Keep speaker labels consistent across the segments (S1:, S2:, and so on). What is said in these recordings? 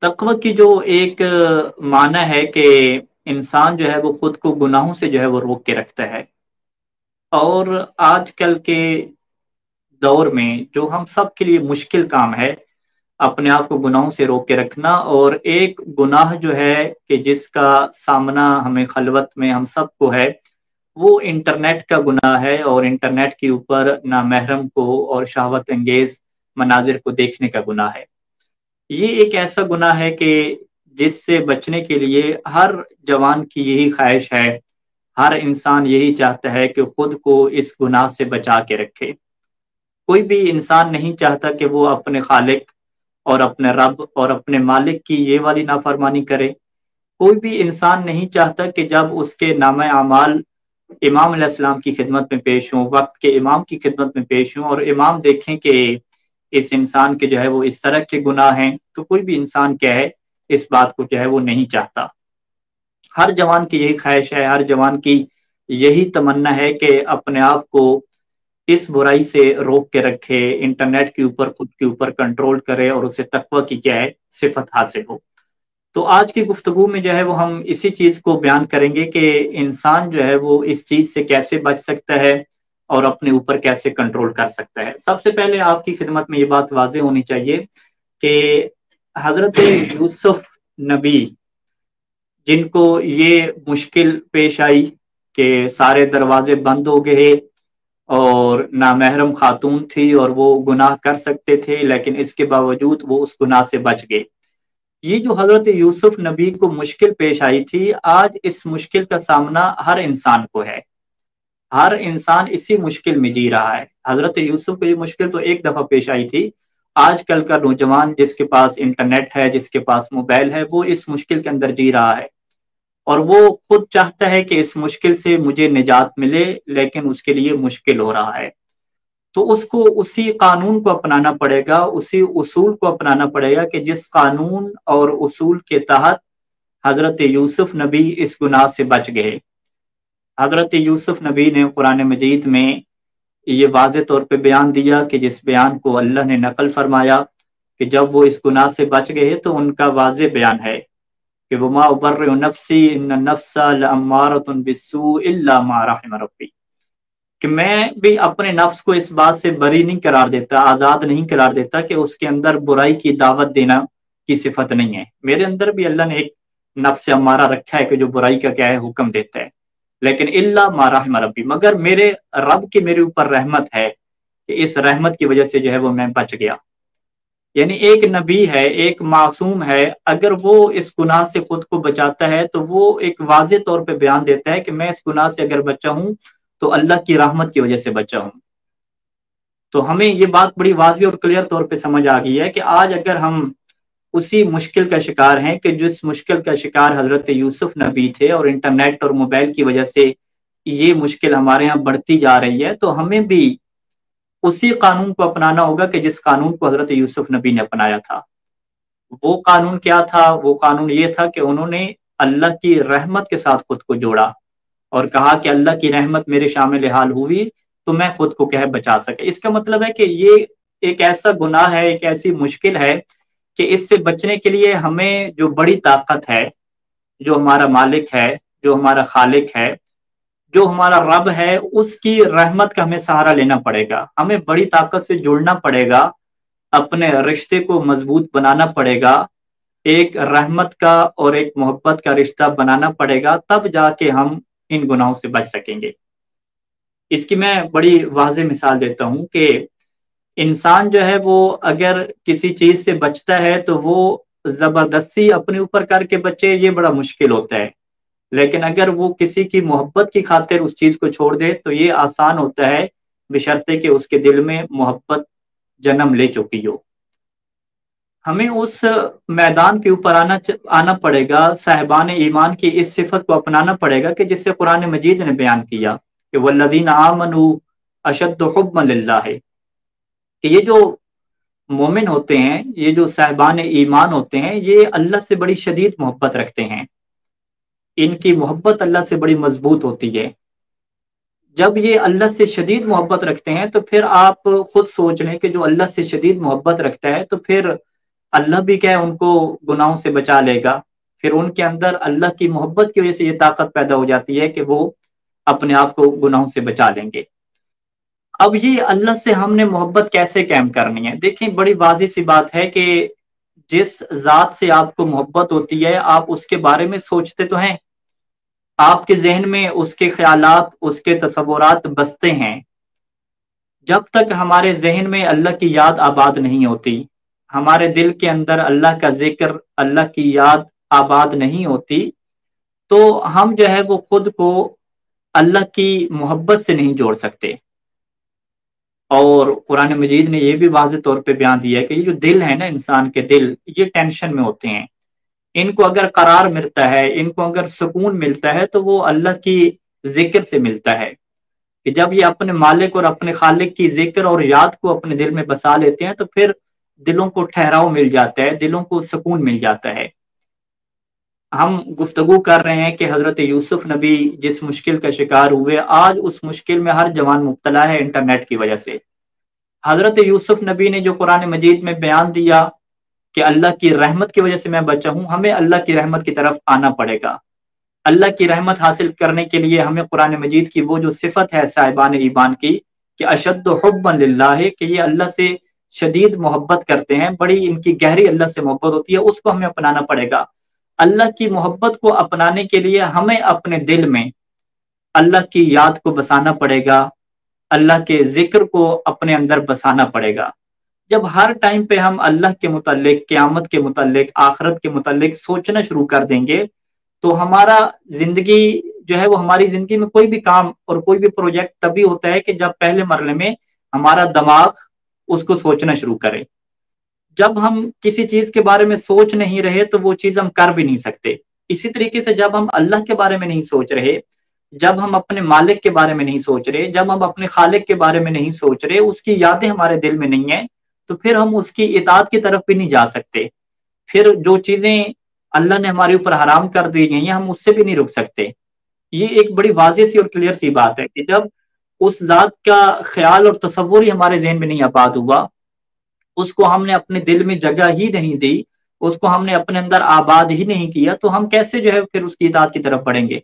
S1: تقوی کی جو ایک معنی ہے کہ انسان جو ہے وہ خود کو گناہوں سے جو ہے وہ روک کے رکھتا ہے، اور آج کل کے دور میں جو ہم سب کے لیے مشکل کام ہے اپنے آپ کو گناہوں سے روک کے رکھنا، اور ایک گناہ جو ہے کہ جس کا سامنا ہمیں خلوت میں ہم سب کو ہے، وہ انٹرنیٹ کا گناہ ہے، اور انٹرنیٹ کے اوپر نامحرم کو اور شہوت انگیز مناظر کو دیکھنے کا گناہ ہے۔ یہ ایک ایسا گناہ ہے کہ جس سے بچنے کے لیے ہر جوان کی یہی خواہش ہے، ہر انسان یہی چاہتا ہے کہ خود کو اس گناہ سے بچا کے رکھے۔ کوئی بھی انسان نہیں چاہتا کہ وہ اپنے خالق اور اپنے رب اور اپنے مالک کی یہ والی نافرمانی کرے۔ کوئی بھی انسان نہیں چاہتا کہ جب اس کے نامہ اعمال امام علیہ السلام کی خدمت میں پیش ہوں، وقت کے امام کی خدمت میں پیش ہوں، اور امام دیکھیں کہ اس انسان کے جو ہے وہ اس طرح کے گناہ ہیں، تو کوئی بھی انسان کیا ہے اس بات کو جو ہے وہ نہیں چاہتا۔ ہر جوان کی یہی خواہش ہے، ہر جوان کی یہی تمنا ہے کہ اپنے آپ کو اس برائی سے روک کے رکھے، انٹرنیٹ کے اوپر خود کے اوپر کنٹرول کرے، اور اسے تقوی کی کیا ہے صفت حاصل ہو۔ تو آج کی گفتگو میں جو ہے وہ ہم اسی چیز کو بیان کریں گے کہ انسان جو ہے وہ اس چیز سے کیسے بچ سکتا ہے اور اپنے اوپر کیسے کنٹرول کر سکتا ہے۔ سب سے پہلے آپ کی خدمت میں یہ بات واضح ہونی چاہیے کہ حضرت یوسف نبی، جن کو یہ مشکل پیش آئی کہ سارے دروازے بند ہو گئے اور نامحرم خاتون تھی اور وہ گناہ کر سکتے تھے، لیکن اس کے باوجود وہ اس گناہ سے بچ گئے۔ یہ جو حضرت یوسف نبی کو مشکل پیش آئی تھی، آج اس مشکل کا سامنا ہر انسان کو ہے۔ ہر انسان اسی مشکل میں جی رہا ہے۔ حضرت یوسف کو یہ مشکل تو ایک دفعہ پیش آئی تھی، آج کل کا نوجوان جس کے پاس انٹرنیٹ ہے، جس کے پاس موبائل ہے، وہ اس مشکل کے اندر جی رہا ہے، اور وہ خود چاہتا ہے کہ اس مشکل سے مجھے نجات ملے، لیکن اس کے لیے مشکل ہو رہا ہے۔ تو اس کو اسی قانون کو اپنانا پڑے گا، اسی اصول کو اپنانا پڑے گا کہ جس قانون اور اصول کے تحت حضرت یوسف نبی اس گناہ سے بچ گئے۔ حضرت یوسف نبی نے قرآن مجید میں یہ واضح طور پہ بیان دیا کہ جس بیان کو اللہ نے نقل فرمایا کہ جب وہ اس گناہ سے بچ گئے تو ان کا واضح بیان ہے کہ وما ابرئ نفسی ان النفس لامارۃ بالسوء الا ما رحم ربی، کہ میں بھی اپنے نفس کو اس بات سے بری نہیں قرار دیتا، آزاد نہیں قرار دیتا کہ اس کے اندر برائی کی دعوت دینا کی صفت نہیں ہے۔ میرے اندر بھی اللہ نے ایک نفس امارہ رکھا ہے کہ جو برائی کا کیا ہے حکم دیتا ہے، لیکن الا ما رحم ربی، مگر میرے رب کی میرے اوپر رحمت ہے کہ اس رحمت کی وجہ سے جو ہے وہ میں بچ گیا۔ یعنی ایک نبی ہے، ایک معصوم ہے، اگر وہ اس گناہ سے خود کو بچاتا ہے تو وہ ایک واضح طور پہ بیان دیتا ہے کہ میں اس گناہ سے اگر بچا ہوں تو اللہ کی رحمت کی وجہ سے بچا ہوں۔ تو ہمیں یہ بات بڑی واضح اور کلیئر طور پہ سمجھ آ گئی ہے کہ آج اگر ہم اسی مشکل کا شکار ہیں کہ جس مشکل کا شکار حضرت یوسف نبی تھے، اور انٹرنیٹ اور موبائل کی وجہ سے یہ مشکل ہمارے ہاں بڑھتی جا رہی ہے، تو ہمیں بھی اسی قانون کو اپنانا ہوگا کہ جس قانون کو حضرت یوسف نبی نے اپنایا تھا۔ وہ قانون کیا تھا؟ وہ قانون یہ تھا کہ انہوں نے اللہ کی رحمت کے ساتھ خود کو جوڑا اور کہا کہ اللہ کی رحمت میرے شامل حال ہوئی تو میں خود کو کہہ بچا سکے۔ اس کا مطلب ہے کہ یہ ایک ایسا گناہ ہے، ایک ایسی مشکل ہے کہ اس سے بچنے کے لیے ہمیں جو بڑی طاقت ہے، جو ہمارا مالک ہے، جو ہمارا خالق ہے، جو ہمارا رب ہے، اس کی رحمت کا ہمیں سہارا لینا پڑے گا۔ ہمیں بڑی طاقت سے جڑنا پڑے گا، اپنے رشتے کو مضبوط بنانا پڑے گا، ایک رحمت کا اور ایک محبت کا رشتہ بنانا پڑے گا، تب جا کے ہم ان گناہوں سے بچ سکیں گے۔ اس کی میں بڑی واضح مثال دیتا ہوں کہ انسان جو ہے وہ اگر کسی چیز سے بچتا ہے تو وہ زبردستی اپنے اوپر کر کے بچے، یہ بڑا مشکل ہوتا ہے، لیکن اگر وہ کسی کی محبت کی خاطر اس چیز کو چھوڑ دے تو یہ آسان ہوتا ہے، بشرطے کہ اس کے دل میں محبت جنم لے چکی ہو۔ ہمیں اس میدان کے اوپر آنا پڑے گا، صاحبان ایمان کی اس صفت کو اپنانا پڑے گا کہ جس سے قرآن مجید نے بیان کیا کہ والذین آمنوا اشد حبا للہ، کہ یہ جو مومن ہوتے ہیں، یہ جو صاحبان ایمان ہوتے ہیں، یہ اللہ سے بڑی شدید محبت رکھتے ہیں، ان کی محبت اللہ سے بڑی مضبوط ہوتی ہے۔ جب یہ اللہ سے شدید محبت رکھتے ہیں تو پھر آپ خود سوچ لیں کہ جو اللہ سے شدید محبت رکھتا ہے تو پھر اللہ بھی کیا ہے ان کو گناہوں سے بچا لے گا، پھر ان کے اندر اللہ کی محبت کی وجہ سے یہ طاقت پیدا ہو جاتی ہے کہ وہ اپنے آپ کو گناہوں سے بچا لیں گے۔ اب یہ اللہ سے ہم نے محبت کیسے قائم کرنی ہے؟ دیکھیں بڑی واضح سی بات ہے کہ جس ذات سے آپ کو محبت ہوتی ہے آپ اس کے بارے میں سوچتے تو ہیں، آپ کے ذہن میں اس کے خیالات، اس کے تصورات بستے ہیں۔ جب تک ہمارے ذہن میں اللہ کی یاد آباد نہیں ہوتی، ہمارے دل کے اندر اللہ کا ذکر، اللہ کی یاد آباد نہیں ہوتی، تو ہم جو ہے وہ خود کو اللہ کی محبت سے نہیں جوڑ سکتے۔ اور قرآن مجید نے یہ بھی واضح طور پہ بیان دیا ہے کہ یہ جو دل ہے نا، انسان کے دل، یہ ٹینشن میں ہوتے ہیں۔ ان کو اگر قرار ملتا ہے، ان کو اگر سکون ملتا ہے تو وہ اللہ کی ذکر سے ملتا ہے، کہ جب یہ اپنے مالک اور اپنے خالق کی ذکر اور یاد کو اپنے دل میں بسا لیتے ہیں تو پھر دلوں کو ٹھہراؤ مل جاتا ہے، دلوں کو سکون مل جاتا ہے۔ ہم گفتگو کر رہے ہیں کہ حضرت یوسف نبی جس مشکل کا شکار ہوئے، آج اس مشکل میں ہر جوان مبتلا ہے انٹرنیٹ کی وجہ سے۔ حضرت یوسف نبی نے جو قرآن مجید میں بیان دیا کہ اللہ کی رحمت کی وجہ سے میں بچا ہوں، ہمیں اللہ کی رحمت کی طرف آنا پڑے گا۔ اللہ کی رحمت حاصل کرنے کے لیے ہمیں قرآن مجید کی وہ جو صفت ہے صاحبان ایمان کی کہ اشد حبا للہ، کہ یہ اللہ سے شدید محبت کرتے ہیں، بڑی ان کی گہری اللہ سے محبت ہوتی ہے، اس کو ہمیں اپنانا پڑے گا۔ اللہ کی محبت کو اپنانے کے لیے ہمیں اپنے دل میں اللہ کی یاد کو بسانا پڑے گا، اللہ کے ذکر کو اپنے اندر بسانا پڑے گا۔ جب ہر ٹائم پہ ہم اللہ کے متعلق، قیامت کے متعلق، آخرت کے متعلق سوچنا شروع کر دیں گے تو ہمارا زندگی جو ہے وہ، ہماری زندگی میں کوئی بھی کام اور کوئی بھی پروجیکٹ تبھی ہوتا ہے کہ جب پہلے مرحلے میں ہمارا دماغ اس کو سوچنا شروع کرے۔ جب ہم کسی چیز کے بارے میں سوچ نہیں رہے تو وہ چیز ہم کر بھی نہیں سکتے۔ اسی طریقے سے جب ہم اللہ کے بارے میں نہیں سوچ رہے، جب ہم اپنے مالک کے بارے میں نہیں سوچ رہے، جب ہم اپنے خالق کے بارے میں نہیں سوچ رہے، اس کی یادیں ہمارے دل میں نہیں ہیں، تو پھر ہم اس کی اطاعت کی طرف بھی نہیں جا سکتے۔ پھر جو چیزیں اللہ نے ہمارے اوپر حرام کر دی گئی ہیں ہم اس سے بھی نہیں رک سکتے۔ یہ ایک بڑی واضح سی اور کلیئر سی بات ہے کہ جب اس ذات کا خیال اور تصور ہی ہمارے ذہن میں نہیں آباد ہوا، اس کو ہم نے اپنے دل میں جگہ ہی نہیں دی، اس کو ہم نے اپنے اندر آباد ہی نہیں کیا، تو ہم کیسے جو ہے پھر اس کی اطاعت کی طرف بڑھیں گے؟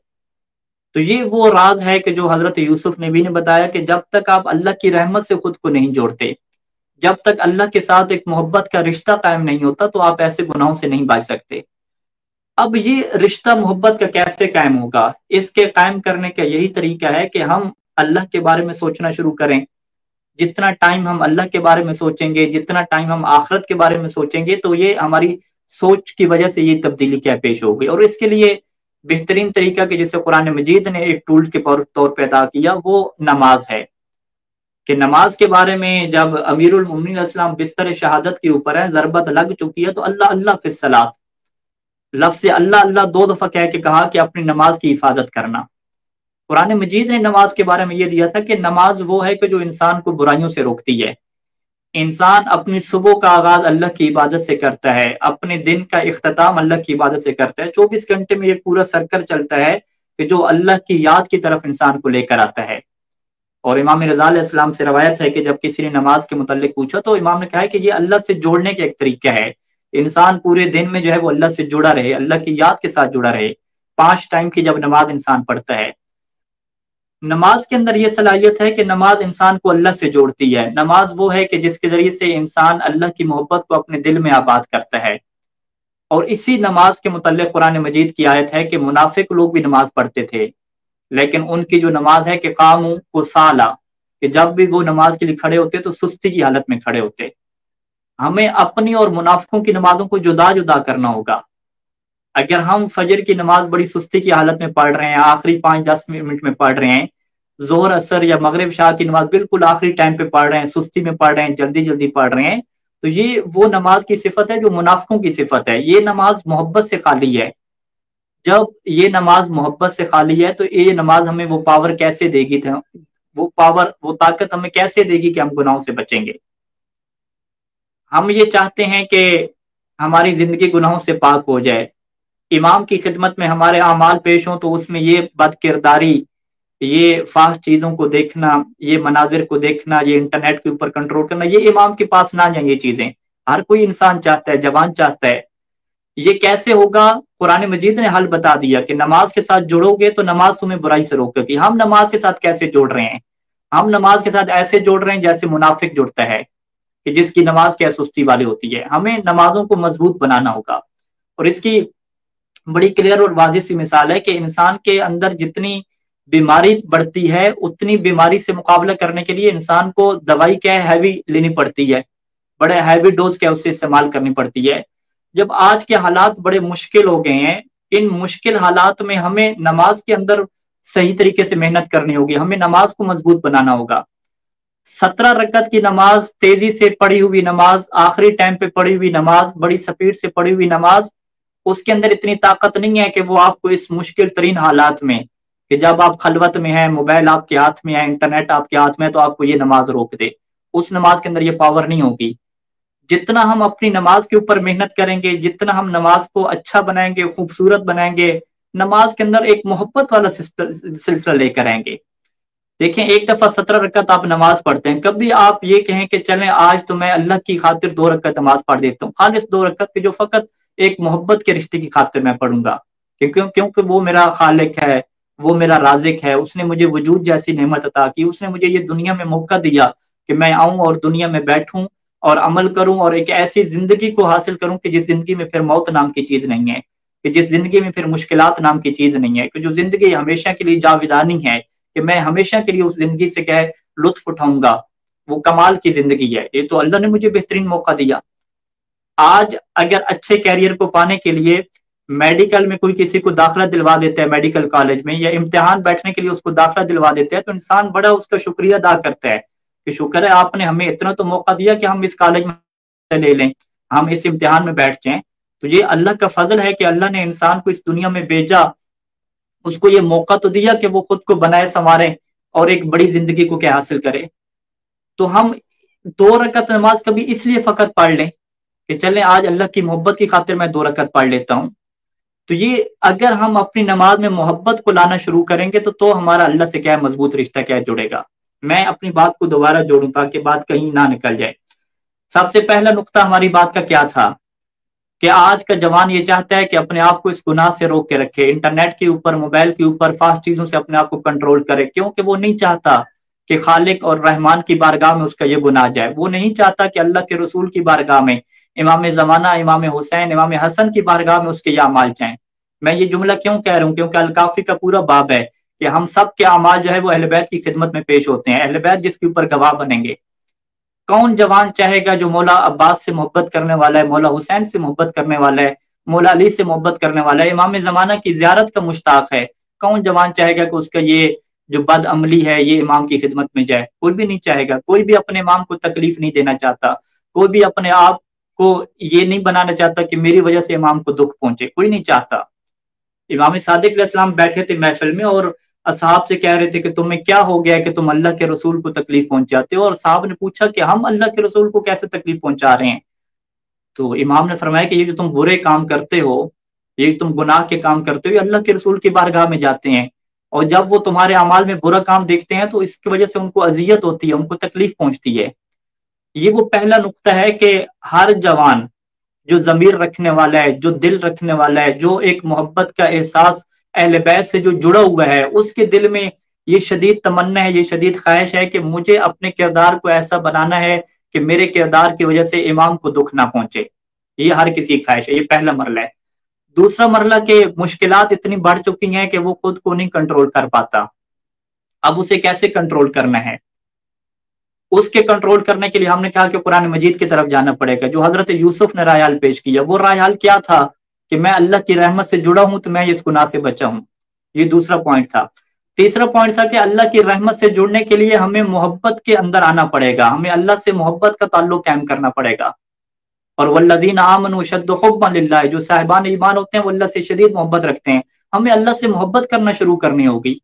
S1: تو یہ وہ راز ہے کہ جو حضرت یوسف نبی نے بتایا کہ جب تک آپ اللہ کی رحمت سے خود کو نہیں جوڑتے، جب تک اللہ کے ساتھ ایک محبت کا رشتہ قائم نہیں ہوتا، تو آپ ایسے گناہوں سے نہیں بچ سکتے۔ اب یہ رشتہ محبت کا کیسے قائم ہوگا؟ اس کے قائم کرنے کا یہی طریقہ ہے کہ ہم اللہ کے بارے میں سوچنا شروع کریں۔ جتنا ٹائم ہم اللہ کے بارے میں سوچیں گے، جتنا ٹائم ہم آخرت کے بارے میں سوچیں گے، تو یہ ہماری سوچ کی وجہ سے یہ تبدیلی کیا پیش ہوگی۔ اور اس کے لیے بہترین طریقہ کہ جسے قرآن مجید نے ایک ٹول کے طور پہ عطا کیا، وہ نماز ہے۔ کہ نماز کے بارے میں جب امیر المومنین علیہ السلام بستر شہادت کے اوپر ہے، ضربت لگ چکی ہے، تو اللہ اللہ فی الصلاۃ، لفظ اللہ اللہ 2 دفعہ کہہ کے کہا کہ اپنی نماز کی حفاظت کرنا۔ قرآن مجید نے نماز کے بارے میں یہ دیا تھا کہ نماز وہ ہے کہ جو انسان کو برائیوں سے روکتی ہے۔ انسان اپنی صبح کا آغاز اللہ کی عبادت سے کرتا ہے، اپنے دن کا اختتام اللہ کی عبادت سے کرتا ہے۔ 24 گھنٹے میں یہ پورا سرکل چلتا ہے کہ جو اللہ کی یاد کی طرف انسان کو لے کر آتا ہے۔ اور امام رضا علیہ السلام سے روایت ہے کہ جب کسی نے نماز کے متعلق پوچھا تو امام نے کہا کہ یہ اللہ سے جوڑنے کا ایک طریقہ ہے، انسان پورے دن میں جو ہے وہ اللہ سے جڑا رہے، اللہ کی یاد کے ساتھ جڑا رہے۔ 5 ٹائم کی جب نماز انسان پڑھتا ہے، نماز کے اندر یہ صلاحیت ہے کہ نماز انسان کو اللہ سے جوڑتی ہے۔ نماز وہ ہے کہ جس کے ذریعے سے انسان اللہ کی محبت کو اپنے دل میں آباد کرتا ہے۔ اور اسی نماز کے متعلق قرآن مجید کی آیت ہے کہ منافق لوگ بھی نماز پڑھتے تھے، لیکن ان کی جو نماز ہے کہ قاموا کسالی، کہ جب بھی وہ نماز کے لیے کھڑے ہوتے تو سستی کی حالت میں کھڑے ہوتے۔ ہمیں اپنی اور منافقوں کی نمازوں کو جدا جدا کرنا ہوگا۔ اگر ہم فجر کی نماز بڑی سستی کی حالت میں پڑھ رہے ہیں، آخری 5-10 منٹ میں پڑھ رہے ہیں، ظہر اثر یا مغرب شاہ کی نماز بالکل آخری ٹائم پہ پڑھ رہے ہیں، سستی میں پڑھ رہے ہیں، جلدی جلدی پڑھ رہے ہیں، تو یہ وہ نماز کی صفت ہے جو منافقوں کی صفت ہے۔ یہ نماز محبت سے خالی ہے۔ جب یہ نماز محبت سے خالی ہے تو یہ نماز ہمیں وہ پاور کیسے دے گی، وہ پاور، وہ طاقت ہمیں کیسے دے گی کہ ہم گناہوں سے بچیں گے؟ ہم یہ چاہتے ہیں کہ ہماری زندگی گناہوں سے پاک ہو جائے، امام کی خدمت میں ہمارے اعمال پیش ہوں تو اس میں یہ بد کرداری، یہ فحش چیزوں کو دیکھنا، یہ مناظر کو دیکھنا، یہ انٹرنیٹ کے اوپر کنٹرول کرنا، یہ امام کے پاس نہ جائیں یہ چیزیں۔ ہر کوئی انسان چاہتا ہے، جوان چاہتا ہے۔ یہ کیسے ہوگا؟ قرآن مجید نے حل بتا دیا کہ نماز کے ساتھ جڑو گے تو نماز تمہیں برائی سے روکے گی۔ ہم نماز کے ساتھ کیسے جوڑ رہے ہیں؟ ہم نماز کے ساتھ ایسے جوڑ رہے ہیں جیسے منافق جڑتا ہے، کہ جس کی نماز کیا سستی والی ہوتی ہے۔ ہمیں نمازوں کو مضبوط بنانا ہوگا، اور اس کی بڑی کلیئر اور واضح سی مثال ہے کہ انسان کے اندر جتنی بیماری بڑھتی ہے، اتنی بیماری سے مقابلہ کرنے کے لیے انسان کو دوائی کیا ہے، ہیوی لینی پڑتی ہے، بڑے ہیوی ڈوز کیا اس سے استعمال کرنی پڑتی ہے۔ جب آج کے حالات بڑے مشکل ہو گئے ہیں، ان مشکل حالات میں ہمیں نماز کے اندر صحیح طریقے سے محنت کرنی ہوگی، ہمیں نماز کو مضبوط بنانا ہوگا۔ 17 رکعت کی نماز، تیزی سے پڑھی ہوئی نماز، آخری ٹائم پہ پڑھی ہوئی نماز، بڑی سپیڈ سے پڑھی ہوئی نماز، اس کے اندر اتنی طاقت نہیں ہے کہ وہ آپ کو اس مشکل ترین حالات میں، کہ جب آپ خلوت میں ہیں، موبائل آپ کے ہاتھ میں ہے، انٹرنیٹ آپ کے ہاتھ میں ہے، تو آپ کو یہ نماز روک دے۔ اس نماز کے اندر یہ پاور نہیں ہوگی۔ جتنا ہم اپنی نماز کے اوپر محنت کریں گے، جتنا ہم نماز کو اچھا بنائیں گے، خوبصورت بنائیں گے، نماز کے اندر ایک محبت والا سلسلہ لے کر آئیں گے۔ دیکھیں، ایک دفعہ 17 رکعت آپ نماز پڑھتے ہیں، کبھی آپ یہ کہیں کہ چلیں آج تو میں اللہ کی خاطر 2 رکعت نماز پڑھ دیتا ہوں، خالص 2 رکعت کی، جو فقط ایک محبت کے رشتے کی خاطر میں پڑھوں گا، کیونکہ وہ میرا خالق ہے، وہ میرا رازق ہے، اس نے مجھے وجود جیسی نعمت عطا کی، اس نے مجھے یہ دنیا میں موقع دیا کہ میں آؤں اور دنیا میں بیٹھوں اور عمل کروں، اور ایک ایسی زندگی کو حاصل کروں کہ جس زندگی میں پھر موت نام کی چیز نہیں ہے، کہ جس زندگی میں پھر مشکلات نام کی چیز نہیں ہے، کہ جو زندگی ہمیشہ کے لیے جاودانی ہے، کہ میں ہمیشہ کے لیے اس زندگی سے کیا ہے لطف اٹھاؤں گا، وہ کمال کی زندگی ہے۔ یہ تو اللہ نے مجھے بہترین موقع دیا۔ آج اگر اچھے کیریئر کو پانے کے لیے میڈیکل میں کوئی کسی کو داخلہ دلوا دیتا ہے، میڈیکل کالج میں، یا امتحان بیٹھنے کے لیے اس کو داخلہ دلوا دیتا ہے، تو انسان بڑا اس کا شکریہ ادا کرتا ہے کہ شکر ہے آپ نے ہمیں اتنا تو موقع دیا کہ ہم اس کالج میں لے لیں، ہم اس امتحان میں بیٹھ جائیں۔ تو یہ اللہ کا فضل ہے کہ اللہ نے انسان کو اس دنیا میں بھیجا، اس کو یہ موقع تو دیا کہ وہ خود کو بنائے سنوارے اور ایک بڑی زندگی کو کیا حاصل کرے۔ تو ہم 2 رکعت نماز کبھی اس لیے فقط پڑھ لیں کہ چلیں آج اللہ کی محبت کی خاطر میں 2 رکعت پڑھ لیتا ہوں، تو یہ اگر ہم اپنی نماز میں محبت کو لانا شروع کریں گے تو ہمارا اللہ سے کیا مضبوط رشتہ کیا جڑے گا۔ میں اپنی بات کو دوبارہ جوڑوں تاکہ بات کہیں نہ نکل جائے۔ سب سے پہلا نقطہ ہماری بات کا کیا تھا کہ آج کا جوان یہ چاہتا ہے کہ اپنے آپ کو اس گناہ سے روک کے رکھے، انٹرنیٹ کے اوپر، موبائل کے اوپر، فاسٹ چیزوں سے اپنے آپ کو کنٹرول کرے، کیونکہ وہ نہیں چاہتا کہ خالق اور رحمان کی بارگاہ میں اس کا یہ گناہ جائے، وہ نہیں چاہتا کہ اللہ کے رسول کی بارگاہ میں، امام زمانہ امام حسین، امام حسن کی بارگاہ میں اس کے یہ اعمال جائیں۔ میں یہ جملہ کیوں کہہ رہا ہوں؟ کیونکہ الکافی کا پورا باب ہے کہ ہم سب کے اعمال جو ہے وہ اہل بیت کی خدمت میں پیش ہوتے ہیں، اہل بیت جس کے اوپر گواہ بنیں گے۔ کون جوان چاہے گا جو مولا عباس سے محبت کرنے والا ہے، مولا حسین سے محبت کرنے والا ہے، مولا علی سے محبت کرنے والا ہے، امام زمانہ کی زیارت کا مشتاق ہے، کون جوان چاہے گا کہ اس کا یہ جو بد عملی ہے یہ امام کی خدمت میں جائے؟ کوئی بھی نہیں چاہے گا، کوئی بھی اپنے امام کو تکلیف نہیں دینا چاہتا، کوئی بھی اپنے آپ کو یہ نہیں بنانا چاہتا کہ میری وجہ سے امام کو دکھ پہنچے، کوئی نہیں چاہتا۔ امام صادق علیہ السلام بیٹھے تھے محفل میں اور اصحاب سے کہہ رہے تھے کہ تمہیں کیا ہو گیا کہ تم اللہ کے رسول کو تکلیف پہنچاتے ہو، اور صحاب نے پوچھا کہ ہم اللہ کے رسول کو کیسے تکلیف پہنچا رہے ہیں؟ تو امام نے فرمایا کہ یہ جو تم برے کام کرتے ہو، یہ تم گناہ کے کام کرتے ہو، یہ اللہ کے رسول کی بارگاہ میں جاتے ہیں، اور جب وہ تمہارے اعمال میں برا کام دیکھتے ہیں تو اس کی وجہ سے ان کو اذیت ہوتی ہے، ان کو تکلیف پہنچتی ہے۔ یہ وہ پہلا نقطہ ہے کہ ہر جوان جو ضمیر رکھنے والا ہے، جو دل رکھنے والا ہے، جو ایک محبت کا احساس اہل بیت سے جو جڑا ہوا ہے، اس کے دل میں یہ شدید تمنا ہے، یہ شدید خواہش ہے کہ مجھے اپنے کردار کو ایسا بنانا ہے کہ میرے کردار کی وجہ سے امام کو دکھ نہ پہنچے۔ یہ ہر کسی کی خواہش ہے، یہ پہلا مرحلہ ہے۔ دوسرا مرحلہ کہ مشکلات اتنی بڑھ چکی ہیں کہ وہ خود کو نہیں کنٹرول کر پاتا، اب اسے کیسے کنٹرول کرنا ہے؟ اس کے کنٹرول کرنے کے لیے ہم نے کہا کہ قرآن مجید کی طرف جانا پڑے گا، جو حضرت یوسف نے رائے حل پیش کیا۔ وہ رائے حل کیا تھا کہ میں اللہ کی رحمت سے جڑا ہوں تو میں اس گناہ سے بچا ہوں، یہ دوسرا پوائنٹ تھا۔ تیسرا پوائنٹ تھا کہ اللہ کی رحمت سے جڑنے کے لیے ہمیں محبت کے اندر آنا پڑے گا، ہمیں اللہ سے محبت کا تعلق قائم کرنا پڑے گا۔ اور والذین آمنوا اشد حبا للہ، جو صاحبان ایمان ہوتے ہیں وہ اللہ سے شدید محبت رکھتے ہیں، ہمیں اللہ سے محبت کرنا شروع کرنی ہوگی۔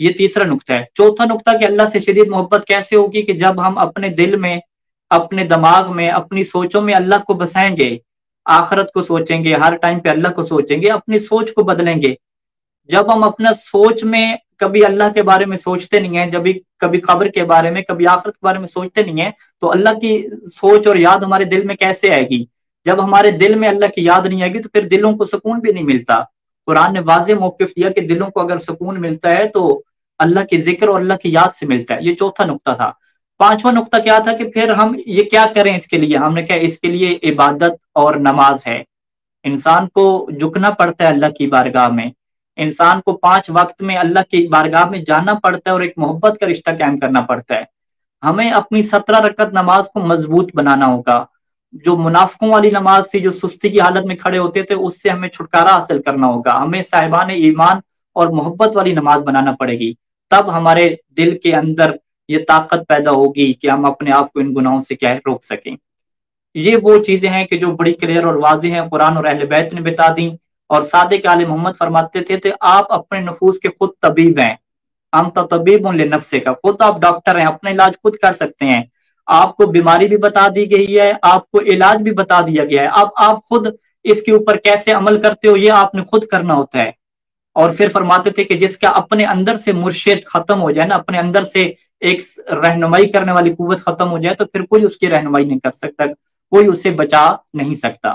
S1: یہ تیسرا نقطہ ہے۔ چوتھا نقطہ کہ اللہ سے شدید محبت کیسے ہوگی؟ کہ جب ہم اپنے دل میں، اپنے دماغ میں، اپنی سوچوں میں اللہ کو بسائیں گے، آخرت کو سوچیں گے، ہر ٹائم پہ اللہ کو سوچیں گے، اپنی سوچ کو بدلیں گے۔ جب ہم اپنا سوچ میں کبھی اللہ کے بارے میں سوچتے نہیں ہیں، جب کبھی قبر کے بارے میں، کبھی آخرت کے بارے میں سوچتے نہیں ہیں، تو اللہ کی سوچ اور یاد ہمارے دل میں کیسے آئے گی؟ جب ہمارے دل میں اللہ کی یاد نہیں آئے گی تو پھر دلوں کو سکون بھی نہیں ملتا۔ قرآن نے واضح موقف دیا کہ دلوں کو اگر سکون ملتا ہے تو اللہ کے ذکر اور اللہ کی یاد سے ملتا ہے۔ یہ چوتھا نقطہ تھا۔ پانچواں نقطہ کیا تھا کہ پھر ہم یہ کیا کریں اس کے لیے؟ ہم نے کہا اس کے لیے عبادت اور نماز ہے۔ انسان کو جھکنا پڑتا ہے اللہ کی بارگاہ میں، انسان کو 5 وقت میں اللہ کی بارگاہ میں جانا پڑتا ہے اور ایک محبت کا رشتہ قائم کرنا پڑتا ہے۔ ہمیں اپنی 17 رکعت نماز کو مضبوط بنانا ہوگا۔ جو منافقوں والی نماز تھی، جو سستی کی حالت میں کھڑے ہوتے تھے، اس سے ہمیں چھٹکارا حاصل کرنا ہوگا۔ ہمیں صاحبان ایمان اور محبت والی نماز بنانا پڑے گی، تب ہمارے دل کے اندر یہ طاقت پیدا ہوگی کہ ہم اپنے آپ کو ان گناہوں سے کیا ہے روک سکیں۔ یہ وہ چیزیں ہیں کہ جو بڑی کلیئر اور واضح ہیں، قرآن اور اہل بیت نے بتا دیں۔ اور صادق آل محمد فرماتے تھے کہ آپ اپنے نفوس کے خود طبیب ہیں، انت طبیب لنفسک، خود آپ ڈاکٹر ہیں، اپنا علاج خود کر سکتے ہیں۔ آپ کو بیماری بھی بتا دی گئی ہے، آپ کو علاج بھی بتا دیا گیا ہے، اب آپ خود اس کے اوپر کیسے عمل کرتے ہو یہ آپ نے خود کرنا ہوتا ہے۔ اور پھر فرماتے تھے کہ جس کا اپنے اندر سے مرشد ختم ہو جائے نا، اپنے اندر سے ایک رہنمائی کرنے والی قوت ختم ہو جائے، تو پھر کوئی اس کی رہنمائی نہیں کر سکتا، کوئی اسے بچا نہیں سکتا۔